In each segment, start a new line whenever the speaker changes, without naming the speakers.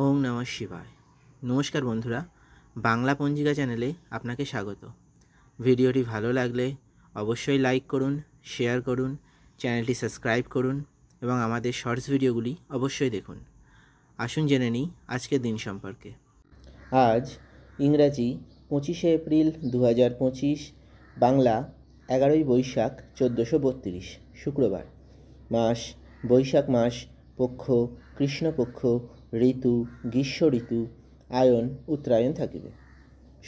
ওম নমঃ শিবায়। নমস্কার বন্ধুরা, বাংলা পঞ্জিকা চ্যানেলে আপনাকে স্বাগত। ভিডিওটি ভালো লাগলে অবশ্যই লাইক করুন, শেয়ার করুন, চ্যানেলটি সাবস্ক্রাইব করুন এবং আমাদের শর্টস ভিডিওগুলি অবশ্যই দেখুন। আসুন জেনে নিই আজকের দিন সম্পর্কে।
আজ ইংরাজি 25শে এপ্রিল 2025, বাংলা 11ই বৈশাখ 1432, শুক্রবার। মাস বৈশাখ মাস, পক্ষ কৃষ্ণপক্ষ, ঋতু গ্রীষ্ম ঋতু, আয়ন উত্তরায়ণ থাকিবে।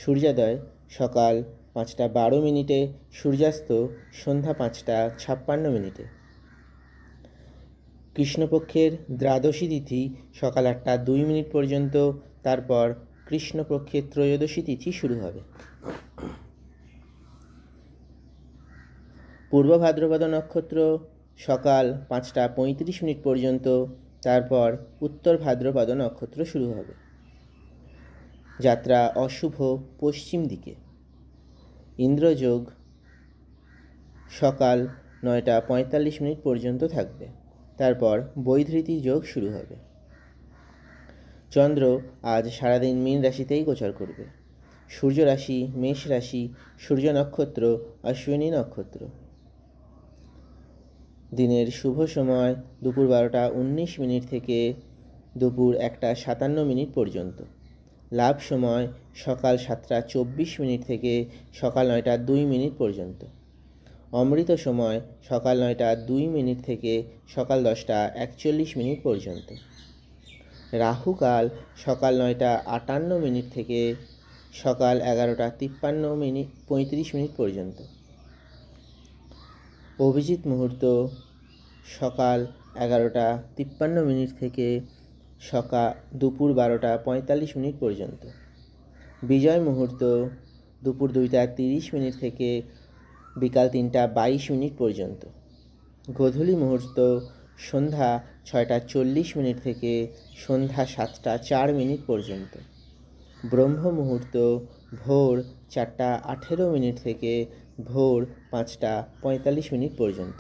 সূর্যোদয় সকাল 5টা 12 মিনিটে, সূর্যাস্ত সন্ধ্যা 5টা 56 মিনিটে। কৃষ্ণপক্ষের দ্বাদশী তিথি সকাল 8টা 2 মিনিট পর্যন্ত, তারপর কৃষ্ণপক্ষের ত্রয়োদশী তিথি শুরু হবে। পূর্ব ভাদ্রপদ নক্ষত্র সকাল 5টা 35 মিনিট পর্যন্ত, তারপর উত্তর ভাদ্রপদ নক্ষত্র শুরু হবে। যাত্রা অশুভ পশ্চিম দিকে। ইন্দ্রযোগ সকাল 9টা 45 মিনিট পর্যন্ত থাকবে, তারপর বৈধৃতি যোগ শুরু হবে। চন্দ্র আজ সারাদিন মীন রাশিতেই গোচর করবে। সূর্য রাশি মেষ রাশি, সূর্য নক্ষত্র অশ্বিনী নক্ষত্র। দিনের শুভ সময় দুপুর 12টা 19 মিনিট থেকে দুপুর 1টা 57 মিনিট পর্যন্ত। লাভ সময় সকাল 7টা 24 মিনিট থেকে সকাল 9টা 2 মিনিট পর্যন্ত। অমৃত সময় সকাল 9টা 2 মিনিট থেকে সকাল 10টা 41 মিনিট পর্যন্ত। রাহুকাল সকাল 9টা 58 মিনিট থেকে সকাল 11টা 35 মিনিট পর্যন্ত। অভিজিৎ মুহূর্ত সকাল 11টা 53 মিনিট থেকে দুপুর 12টা 45 মিনিট পর্যন্ত। বিজয় মুহূর্ত দুপুর 2টা 30 মিনিট থেকে বিকাল 3টা 22 মিনিট পর্যন্ত। গোধূলি মুহূর্ত সন্ধ্যা 6টা 40 মিনিট থেকে সন্ধ্যা 7টা 4 মিনিট পর্যন্ত। ব্রহ্ম মুহূর্ত ভোর 4টা 18 মিনিট থেকে ভোর 5টা 45 মিনিট পর্যন্ত।